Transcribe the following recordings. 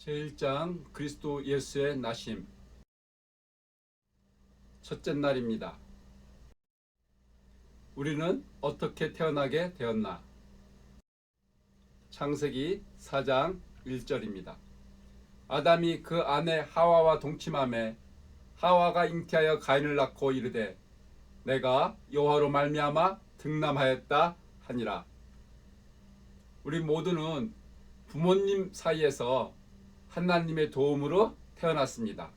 제1장 그리스도 예수의 나심 첫째 날입니다. 우리는 어떻게 태어나게 되었나? 창세기 4장 1절입니다. 아담이 그 아내 하와와 동침하매 하와가 잉태하여 가인을 낳고 이르되 내가 여호와로 말미암아 득남하였다 하니라. 우리 모두는 부모님 사이에서 하나님의 도움으로 태어났습니다.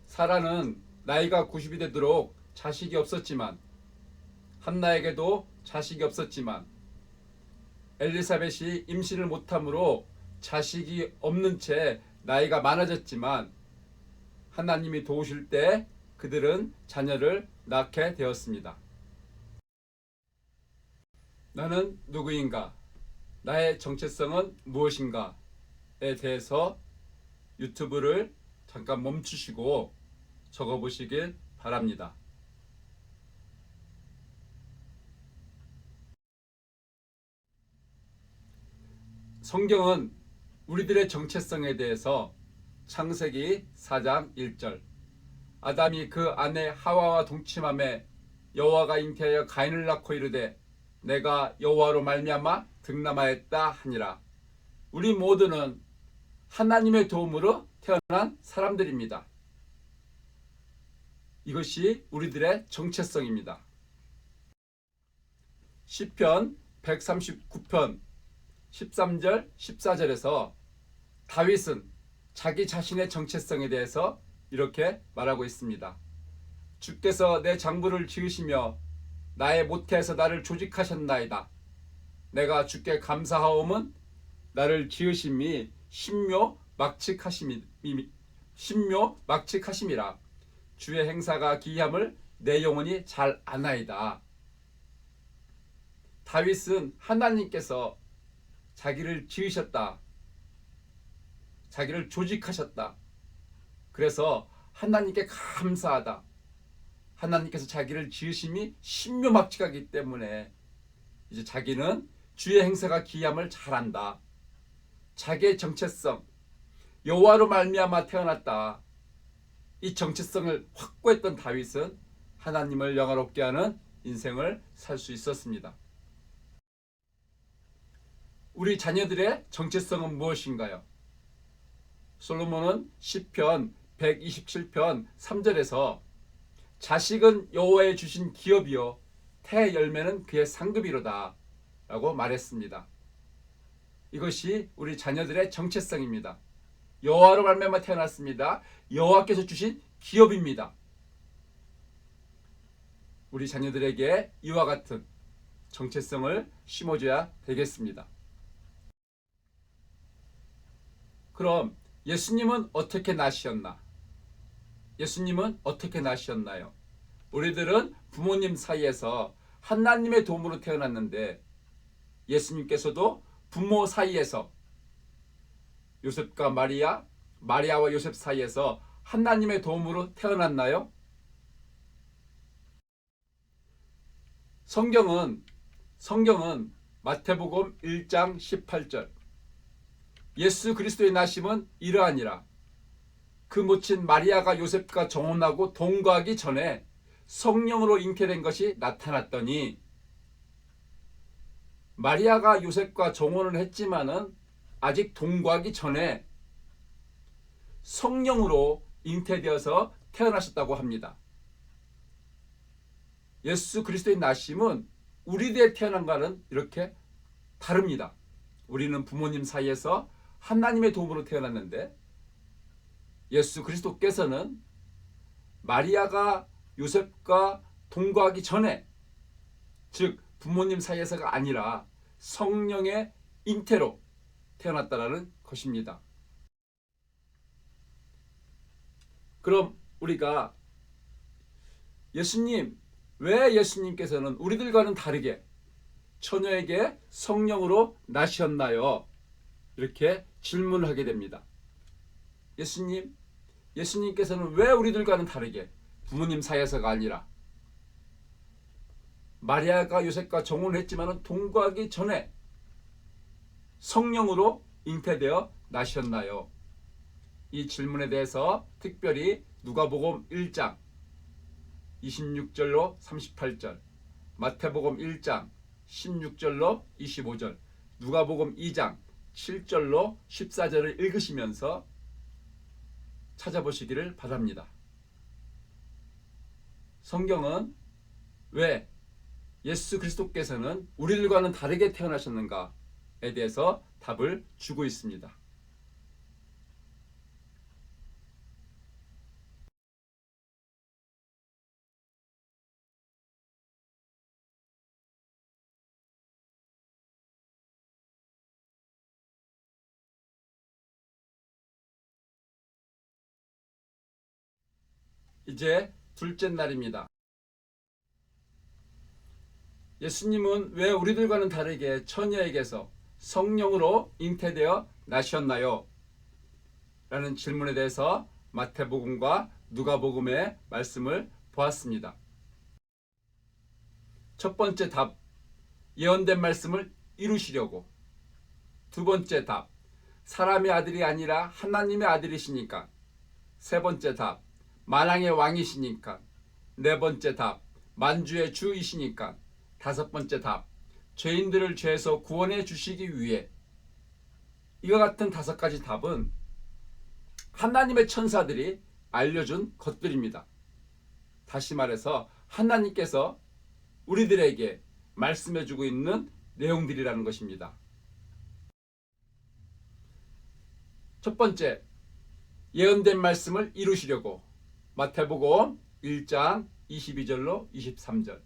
사라는 나이가 90이 되도록 자식이 없었지만, 한나에게도 자식이 없었지만, 엘리사벳이 임신을 못함으로 자식이 없는 채 나이가 많아졌지만, 하나님이 도우실 때 그들은 자녀를 낳게 되었습니다. 나는 누구인가? 나의 정체성은 무엇인가에 대해서 유튜브를 잠깐 멈추시고 적어보시길 바랍니다. 성경은 우리들의 정체성에 대해서 창세기 4장 1절 아담이 그 아내 하와와 동침하매 여호와가 잉태하여 가인을 낳고 이르되 내가 여호와로 말미암아 득남하였다 하니라. 우리 모두는 하나님의 도움으로 태어난 사람들입니다. 이것이 우리들의 정체성입니다. 시편 139편 13절 14절에서 다윗은 자기 자신의 정체성에 대해서 이렇게 말하고 있습니다. 주께서 내 장부를 지으시며 나의 모태에서 나를 조직하셨나이다. 내가 주께 감사하옴은 나를 지으심이 신묘 막측하심이라. 주의 행사가 기이함을 내 영혼이 잘 아나이다. 다윗은 하나님께서 자기를 지으셨다. 자기를 조직하셨다. 그래서 하나님께 감사하다. 하나님께서 자기를 지으심이 신묘막측하기 때문에 이제 자기는 주의 행사가 기이함을 잘 안다. 자기의 정체성, 여호와로 말미암아 태어났다. 이 정체성을 확고했던 다윗은 하나님을 영화롭게 하는 인생을 살 수 있었습니다. 우리 자녀들의 정체성은 무엇인가요? 솔로몬은 시편 127편 3절에서 자식은 여호와의 주신 기업이요 태 열매는 그의 상급이로다 라고 말했습니다. 이것이 우리 자녀들의 정체성입니다. 여호와로 말미암아 태어났습니다. 여호와께서 주신 기업입니다. 우리 자녀들에게 이와 같은 정체성을 심어줘야 되겠습니다. 그럼 예수님은 어떻게 나시었나? 예수님은 어떻게 나시었나요? 우리들은 부모님 사이에서 하나님의 도움으로 태어났는데 예수님께서도 부모 사이에서 요셉과 마리아와 요셉 사이에서 하나님의 도움으로 태어났나요? 성경은 마태복음 1장 18절 예수 그리스도의 나심은 이러하니라. 그 모친 마리아가 요셉과 정혼하고 동거하기 전에 성령으로 잉태된 것이 나타났더니 마리아가 요셉과 정혼을 했지만은 아직 동거하기 전에 성령으로 잉태되어서 태어나셨다고 합니다. 예수 그리스도의 나심은 우리들의 태어난과는 이렇게 다릅니다. 우리는 부모님 사이에서 하나님의 도움으로 태어났는데 예수 그리스도께서는 마리아가 요셉과 동거하기 전에, 즉 부모님 사이에서가 아니라 성령의 잉태로 태어났다라는 것입니다. 그럼 우리가 왜 예수님께서는 우리들과는 다르게 처녀에게 성령으로 나셨나요? 이렇게 질문을 하게 됩니다. 예수님께서는 왜 우리들과는 다르게 부모님 사이에서가 아니라 마리아가 요셉과 정혼을 했지만 동거하기 전에 성령으로 잉태되어 나셨나요? 이 질문에 대해서 특별히 누가복음 1장 26절로 38절, 마태복음 1장 16절로 25절, 누가복음 2장 7절로 14절을 읽으시면서 찾아보시기를 바랍니다. 성경은 왜 예수 그리스도께서는 우리들과는 다르게 태어나셨는가에 대해서 답을 주고 있습니다. 이제 둘째 날입니다. 예수님은 왜 우리들과는 다르게 처녀에게서 성령으로 잉태되어 나셨나요? 라는 질문에 대해서 마태복음과 누가복음의 말씀을 보았습니다. 첫 번째 답, 예언된 말씀을 이루시려고. 두 번째 답, 사람의 아들이 아니라 하나님의 아들이시니까. 세 번째 답, 만왕의 왕이시니까. 네 번째 답, 만주의 주이시니까. 다섯 번째 답, 죄인들을 죄에서 구원해 주시기 위해. 이와 같은 다섯 가지 답은 하나님의 천사들이 알려준 것들입니다. 다시 말해서 하나님께서 우리들에게 말씀해주고 있는 내용들이라는 것입니다. 첫 번째, 예언된 말씀을 이루시려고. 마태복음 1장 22절로 23절.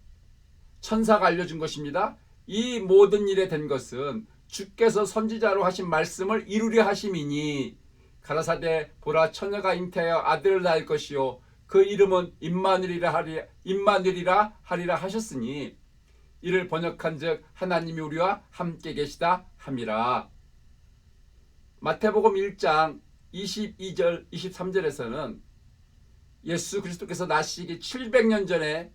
천사가 알려준 것입니다. 이 모든 일에 된 것은 주께서 선지자로 하신 말씀을 이루려 하심이니 가라사대 보라 처녀가 잉태하여 아들을 낳을 것이요 그 이름은 임마누엘이라 하리라 하셨으니 이를 번역한즉 하나님이 우리와 함께 계시다 함이라. 마태복음 1장 22절 23절에서는 예수 그리스도께서 나시기 700년 전에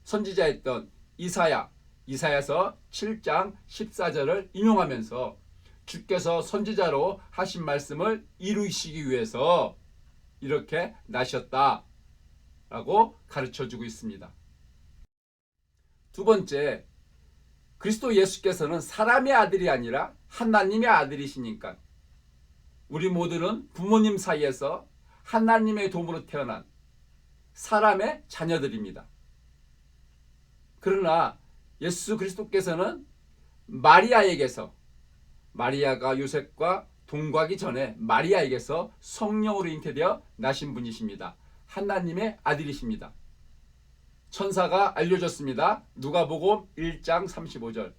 선지자였던 이사야서 7장 14절을 인용하면서 주께서 선지자로 하신 말씀을 이루시기 위해서 이렇게 나셨다라고 가르쳐주고 있습니다. 두 번째, 그리스도 예수께서는 사람의 아들이 아니라 하나님의 아들이시니까 우리 모두는 부모님 사이에서 하나님의 도움으로 태어난 사람의 자녀들입니다. 그러나 예수 그리스도께서는 마리아가 요셉과 동거하기 전에 마리아에게서 성령으로 잉태되어 나신 분이십니다. 하나님의 아들이십니다. 천사가 알려줬습니다. 누가복음 1장 35절.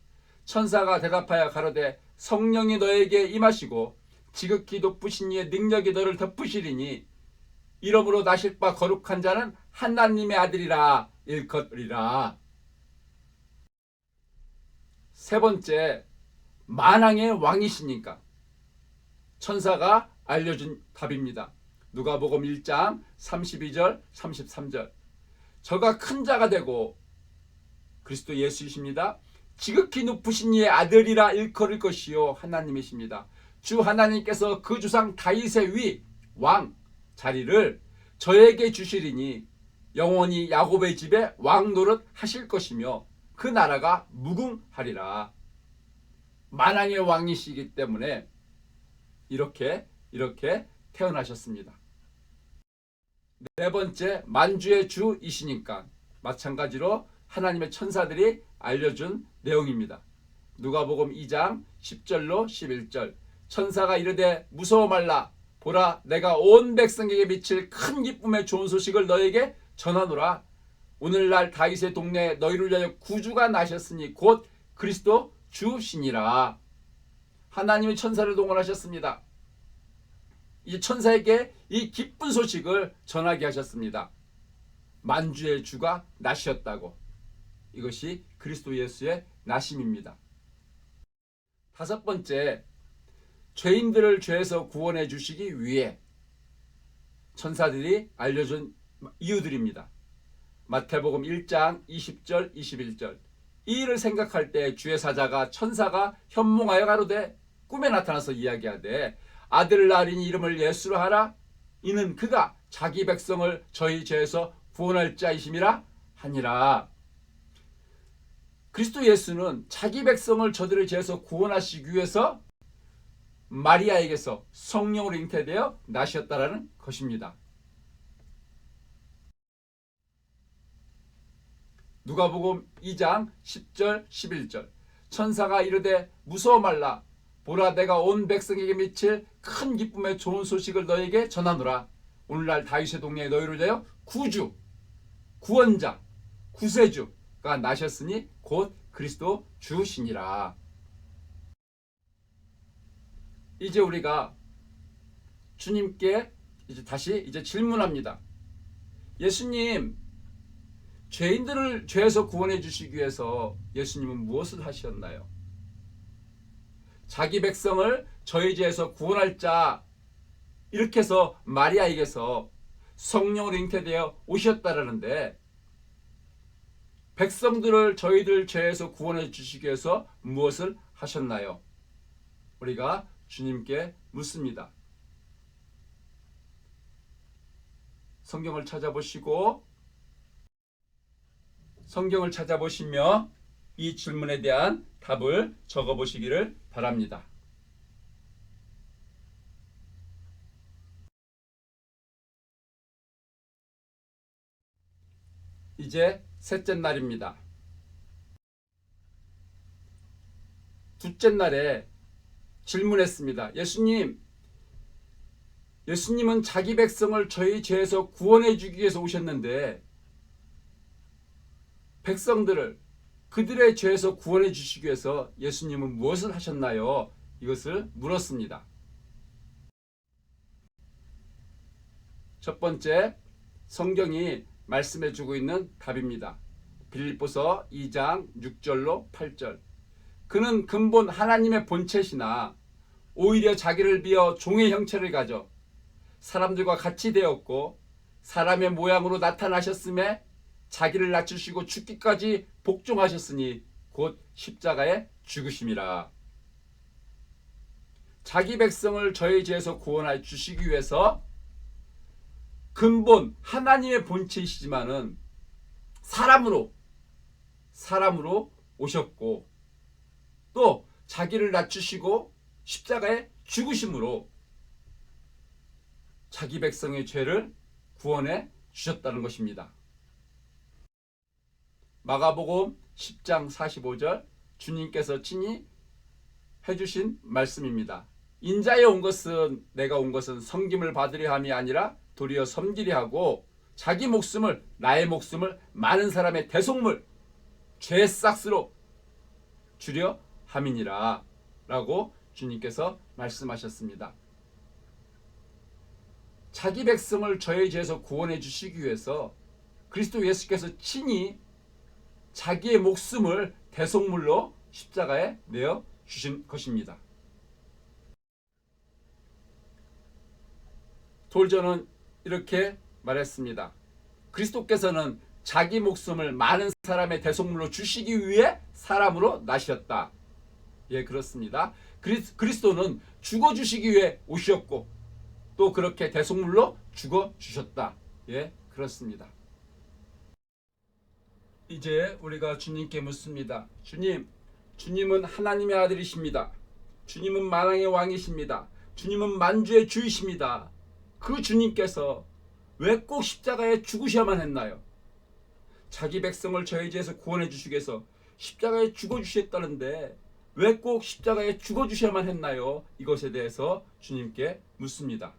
천사가 대답하여 가로되 성령이 너에게 임하시고 지극히 높으신 이의 능력이 너를 덮으시리니 이러므로 나실 바 거룩한 자는 하나님의 아들이라 일컫으리라. 세 번째, 만왕의 왕이시니까 천사가 알려준 답입니다. 누가복음 1장 32절 33절. 저가 큰 자가 되고 그리스도 예수이십니다. 지극히 높으신 이의 아들이라 일컬을 것이요 하나님이십니다. 주 하나님께서 그 주상 다윗의 위 왕 자리를 저에게 주시리니 영원히 야곱의 집에 왕 노릇 하실 것이며 그 나라가 무궁하리라. 만왕의 왕이시기 때문에 이렇게 태어나셨습니다. 네 번째, 만주의 주이시니까 마찬가지로 하나님의 천사들이 알려준 내용입니다. 누가복음 2장 10절로 11절. 천사가 이르되 무서워 말라. 보라 내가 온 백성에게 미칠 큰 기쁨의 좋은 소식을 너에게 전하노라. 오늘날 다윗의 동네에 너희를 위하여 구주가 나셨으니 곧 그리스도 주시니라. 하나님의 천사를 동원하셨습니다. 이 천사에게 이 기쁜 소식을 전하게 하셨습니다. 만주의 주가 나셨다고. 이것이 그리스도 예수의 나심입니다. 다섯 번째, 죄인들을 죄에서 구원해 주시기 위해 천사들이 알려준 이유들입니다. 마태복음 1장 20절 21절. 이 일을 생각할 때 주의 사자가 천사가 현몽하여 가로되 꿈에 나타나서 이야기하되 아들을 낳으리니 이름을 예수로 하라. 이는 그가 자기 백성을 저희 죄에서 구원할 자이심이라 하니라. 그리스도 예수는 자기 백성을 저들의 죄에서 구원하시기 위해서 마리아에게서 성령으로 잉태되어 나셨다라는 것입니다. 누가복음 2장 10절 11절 천사가 이르되 무서워 말라 보라 내가 온 백성에게 미칠 큰 기쁨의 좋은 소식을 너에게 전하노라. 오늘날 다윗의 동네에 너희를 위하여 구주, 구원자, 구세주가 나셨으니 곧 그리스도 주시니라. 이제 우리가 주님께 다시 질문합니다. 예수님, 죄인들을 죄에서 구원해 주시기 위해서 예수님은 무엇을 하셨나요? 자기 백성을 저희 죄에서 구원할 자, 이렇게 해서 마리아에게서 성령으로 잉태되어 오셨다라는데, 백성들을 저희들 죄에서 구원해 주시기 위해서 무엇을 하셨나요? 우리가 주님께 묻습니다. 성경을 찾아보시며 이 질문에 대한 답을 적어보시기를 바랍니다. 이제 셋째 날입니다. 둘째 날에 질문했습니다. 예수님은 자기 백성을 저희 죄에서 구원해 주기 위해서 오셨는데 백성들을 그들의 죄에서 구원해 주시기 위해서 예수님은 무엇을 하셨나요? 이것을 물었습니다. 첫 번째, 성경이 말씀해 주고 있는 답입니다. 빌립보서 2장 6절로 8절. 그는 근본 하나님의 본체시나 오히려 자기를 비어 종의 형체를 가져 사람들과 같이 되었고 사람의 모양으로 나타나셨음에 자기를 낮추시고 죽기까지 복종하셨으니 곧 십자가에 죽으심이라. 자기 백성을 저희 죄에서 구원하여 주시기 위해서 근본 하나님의 본체이시지만은 사람으로 오셨고 또 자기를 낮추시고 십자가에 죽으심으로 자기 백성의 죄를 구원해 주셨다는 것입니다. 마가복음 10장 45절 주님께서 친히 해주신 말씀입니다. 인자에 내가 온 것은 섬김을 받으려 함이 아니라 도리어 섬기려 하고 나의 목숨을 많은 사람의 대속물 죄 싹스로 주려 함이니라 라고 주님께서 말씀하셨습니다. 자기 백성을 저의 죄에서 구원해 주시기 위해서 그리스도 예수께서 친히 자기의 목숨을 대속물로 십자가에 내어 주신 것입니다. 돌전은 이렇게 말했습니다. 그리스도께서는 자기 목숨을 많은 사람의 대속물로 주시기 위해 사람으로 나셨다. 예, 그렇습니다. 그리스도는 죽어주시기 위해 오셨고 또 그렇게 대속물로 죽어주셨다. 예, 그렇습니다. 이제 우리가 주님께 묻습니다. 주님은 하나님의 아들이십니다. 주님은 만왕의 왕이십니다. 주님은 만주의 주이십니다. 그 주님께서 왜 꼭 십자가에 죽으셔야만 했나요? 자기 백성을 저희 죄에서 구원해 주시기 위해서 십자가에 죽어주셨다는데 왜 꼭 십자가에 죽어주셔야만 했나요? 이것에 대해서 주님께 묻습니다.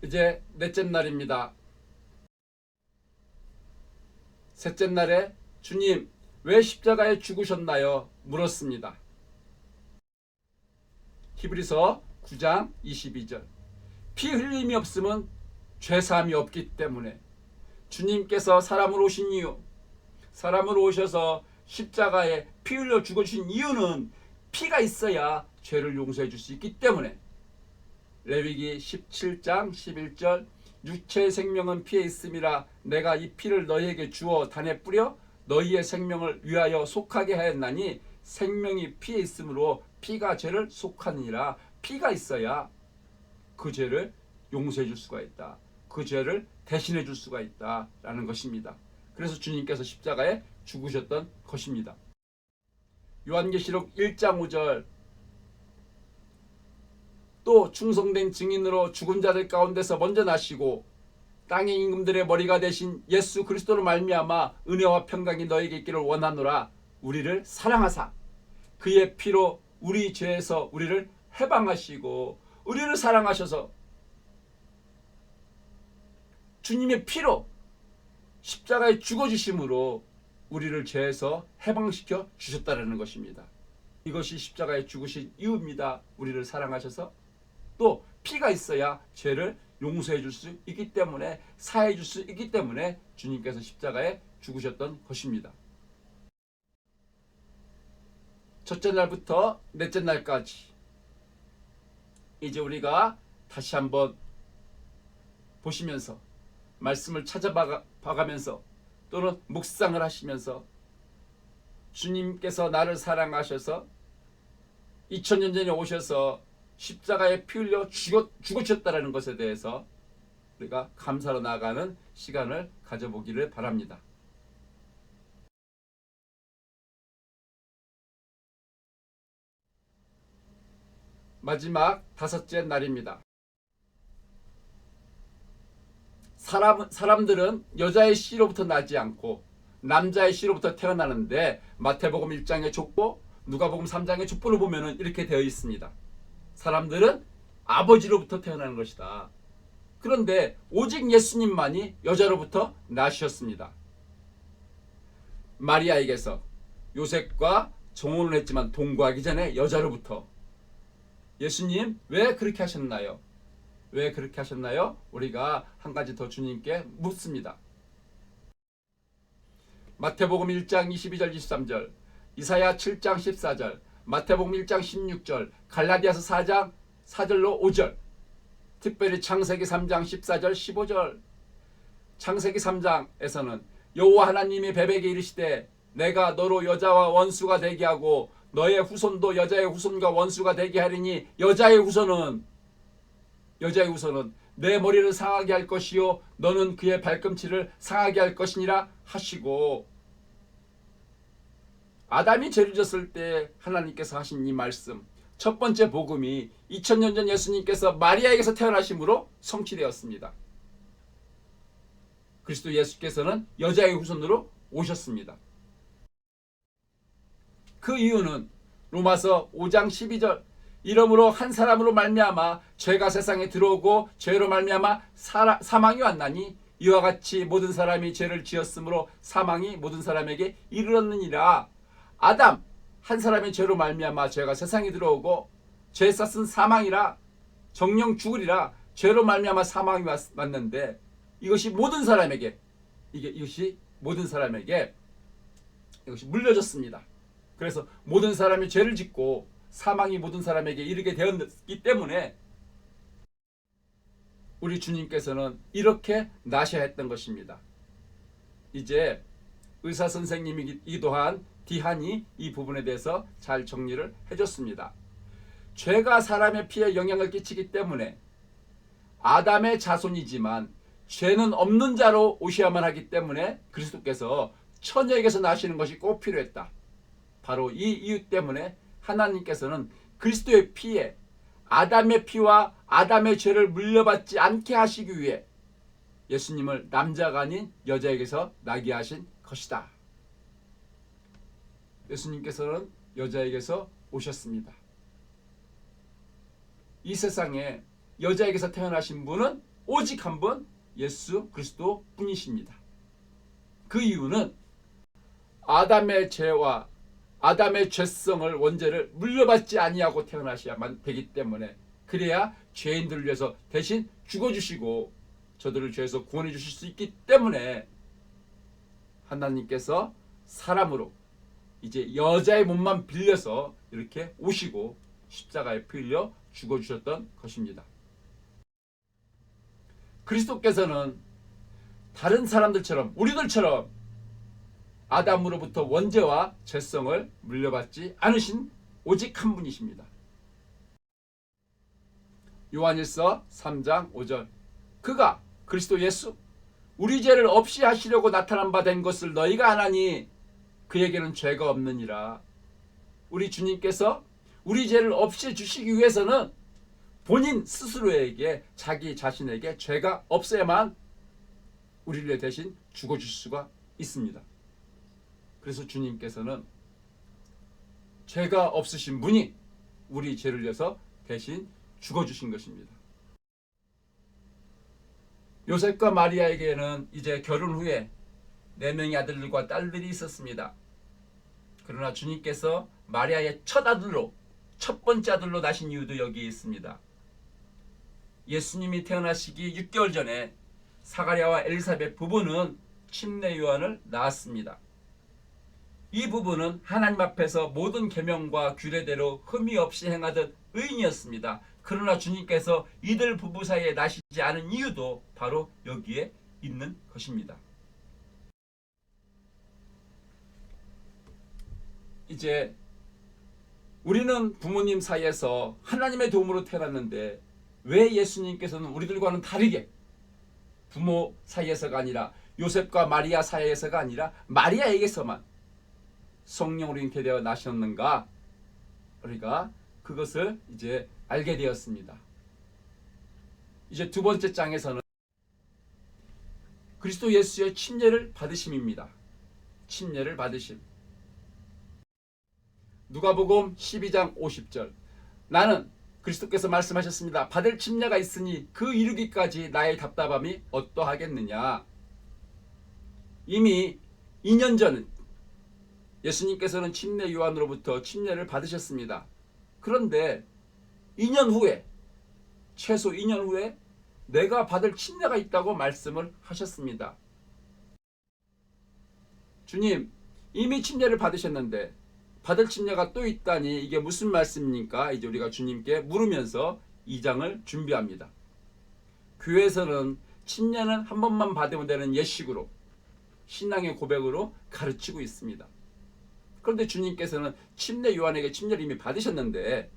이제 넷째 날입니다. 셋째 날에 주님 왜 십자가에 죽으셨나요? 물었습니다. 히브리서 9장 22절. 피 흘림이 없으면 죄사함이 없기 때문에 주님께서 사람으로 오신 이유, 사람으로 오셔서 십자가에 피 흘려 죽으신 이유는 피가 있어야 죄를 용서해 줄 수 있기 때문에 레위기 17장 11절 육체의 생명은 피에 있음이라 내가 이 피를 너희에게 주어 단에 뿌려 너희의 생명을 위하여 속하게 하였나니 생명이 피에 있으므로 피가 죄를 속하느니라. 피가 있어야 그 죄를 용서해 줄 수가 있다. 그 죄를 대신해 줄 수가 있다라는 것입니다. 그래서 주님께서 십자가에 죽으셨던 것입니다. 요한계시록 1장 5절 또 충성된 증인으로 죽은 자들 가운데서 먼저 나시고 땅의 임금들의 머리가 되신 예수 그리스도로 말미암아 은혜와 평강이 너에게 있기를 원하노라. 우리를 사랑하사 그의 피로 우리 죄에서 우리를 해방하시고 우리를 사랑하셔서 주님의 피로 십자가에 죽어주심으로 우리를 죄에서 해방시켜 주셨다는 것입니다. 이것이 십자가에 죽으신 이유입니다. 우리를 사랑하셔서 또 피가 있어야 죄를 용서해 줄 수 있기 때문에 사해 줄 수 있기 때문에 주님께서 십자가에 죽으셨던 것입니다. 첫째 날부터 넷째 날까지 이제 우리가 다시 한번 보시면서 말씀을 찾아봐가면서 또는 묵상을 하시면서 주님께서 나를 사랑하셔서 2000년 전에 오셔서 십자가에 피 흘려 죽으셨다는 것에 대해서 우리가 감사로 나아가는 시간을 가져보기를 바랍니다. 마지막 다섯째 날입니다. 사람들은 여자의 씨로부터 나지 않고 남자의 씨로부터 태어나는데 마태복음 1장의 족보, 누가복음 3장의 족보를 보면 이렇게 되어 있습니다. 사람들은 아버지로부터 태어나는 것이다. 그런데 오직 예수님만이 여자로부터 나셨습니다. 마리아에게서 요셉과 정혼을 했지만 동거하기 전에 여자로부터. 예수님 왜 그렇게 하셨나요? 왜 그렇게 하셨나요? 우리가 한 가지 더 주님께 묻습니다. 마태복음 1장 22절 23절, 이사야 7장 14절, 마태복음 1장 16절, 갈라디아서 4장 4절로 5절, 특별히 창세기 3장 14절 15절. 창세기 3장에서는 여호와 하나님이 베베에게 이르시되 내가 너로 여자와 원수가 되게 하고 너의 후손도 여자의 후손과 원수가 되게 하리니 여자의 후손은 내 머리를 상하게 할 것이요 너는 그의 발꿈치를 상하게 할 것이니라 하시고, 아담이 죄를 졌을 때 하나님께서 하신 이 말씀, 첫 번째 복음이 2000년 전 예수님께서 마리아에게서 태어나심으로 성취되었습니다. 그리스도 예수께서는 여자의 후손으로 오셨습니다. 그 이유는 로마서 5장 12절, 이러므로 한 사람으로 말미암아 죄가 세상에 들어오고 죄로 말미암아 사망이 왔나니 이와 같이 모든 사람이 죄를 지었으므로 사망이 모든 사람에게 이르렀느니라. 아담 한 사람의 죄로 말미암아 죄가 세상에 들어오고 죄 쌌은 사망이라 정령 죽으리라. 죄로 말미암아 사망이 왔는데 이것이 모든 사람에게 물려졌습니다. 그래서 모든 사람이 죄를 짓고 사망이 모든 사람에게 이르게 되었기 때문에 우리 주님께서는 이렇게 나셔야 했던 것입니다. 이제 의사 선생님이기도 한 디한이 이 부분에 대해서 잘 정리를 해줬습니다. 죄가 사람의 피에 영향을 끼치기 때문에 아담의 자손이지만 죄는 없는 자로 오셔야만 하기 때문에 그리스도께서 처녀에게서 나시는 것이 꼭 필요했다. 바로 이 이유 때문에 하나님께서는 그리스도의 피에 아담의 피와 아담의 죄를 물려받지 않게 하시기 위해 예수님을 남자가 아닌 여자에게서 나게 하신 것이다. 예수님께서는 여자에게서 오셨습니다. 이 세상에 여자에게서 태어나신 분은 오직 한 분 예수 그리스도 뿐이십니다. 그 이유는 아담의 죄와 아담의 죄성을 원죄를 물려받지 아니하고 태어나셔야만 되기 때문에, 그래야 죄인들을 위해서 대신 죽어주시고 저들을 죄에서 구원해 주실 수 있기 때문에 하나님께서 사람으로 이제 여자의 몸만 빌려서 이렇게 오시고 십자가에 피 흘려 죽어주셨던 것입니다. 그리스도께서는 다른 사람들처럼, 우리들처럼 아담으로부터 원죄와 죄성을 물려받지 않으신 오직 한 분이십니다. 요한일서 3장 5절, 그가 그리스도 예수 우리 죄를 없이 하시려고 나타난 바 된 것을 너희가 아나니 그에게는 죄가 없느니라. 우리 주님께서 우리 죄를 없이 주시기 위해서는 본인 스스로에게, 자기 자신에게 죄가 없어야만 우리를 위해 대신 죽어주실 수가 있습니다. 그래서 주님께서는 죄가 없으신 분이 우리 죄를 위해서 대신 죽어주신 것입니다. 요셉과 마리아에게는 이제 결혼 후에 4명의 아들들과 딸들이 있었습니다. 그러나 주님께서 마리아의 첫 아들로, 첫 번째 아들로 나신 이유도 여기에 있습니다. 예수님이 태어나시기 6개월 전에 사가랴와 엘리사벳 부부는 침례 요한을 낳았습니다. 이 부부는 하나님 앞에서 모든 계명과 규례대로 흠이 없이 행하던 의인이었습니다. 그러나 주님께서 이들 부부 사이에 나시지 않은 이유도 바로 여기에 있는 것입니다. 이제 우리는 부모님 사이에서 하나님의 도움으로 태어났는데 왜 예수님께서는 우리들과는 다르게 부모 사이에서가 아니라 요셉과 마리아 사이에서가 아니라 마리아에게서만 성령으로 잉태되어 나셨는가? 우리가 그것을 이제 알게 되었습니다. 이제 두 번째 장에서는 그리스도 예수의 침례를 받으심입니다. 침례를 받으심. 누가복음 12장 50절, 나는 그리스도께서 말씀하셨습니다. 받을 침례가 있으니 그 이루기까지 나의 답답함이 어떠하겠느냐. 이미 2년 전 예수님께서는 침례 요한으로부터 침례를 받으셨습니다. 그런데 2년 후에, 최소 2년 후에 내가 받을 침례가 있다고 말씀을 하셨습니다. 주님, 이미 침례를 받으셨는데 받을 침례가 또 있다니 이게 무슨 말씀입니까? 이제 우리가 주님께 물으면서 2장을 준비합니다. 교회에서는 침례는 한 번만 받으면 되는 예식으로, 신앙의 고백으로 가르치고 있습니다. 그런데 주님께서는 침례 요한에게 침례를 이미 받으셨는데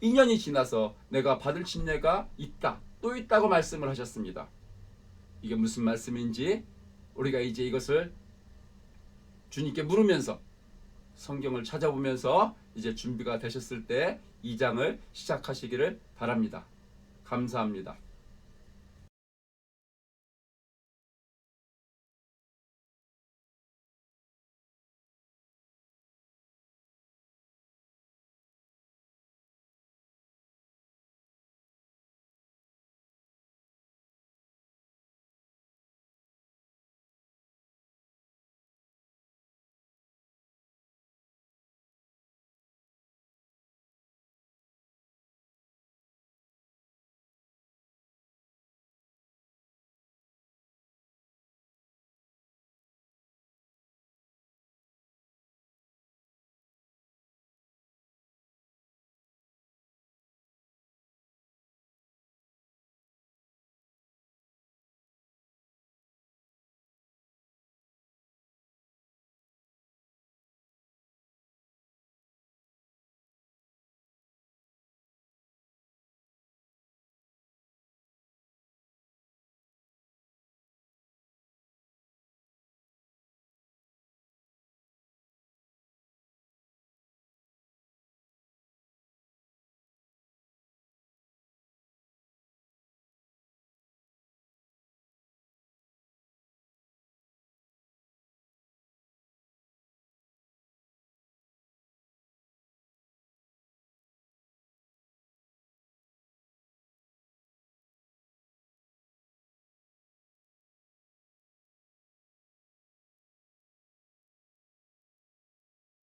2년이 지나서 내가 받을 침례가 있다, 또 있다고 말씀을 하셨습니다. 이게 무슨 말씀인지 우리가 이제 이것을 주님께 물으면서 성경을 찾아보면서 이제 준비가 되셨을 때 2장을 시작하시기를 바랍니다. 감사합니다.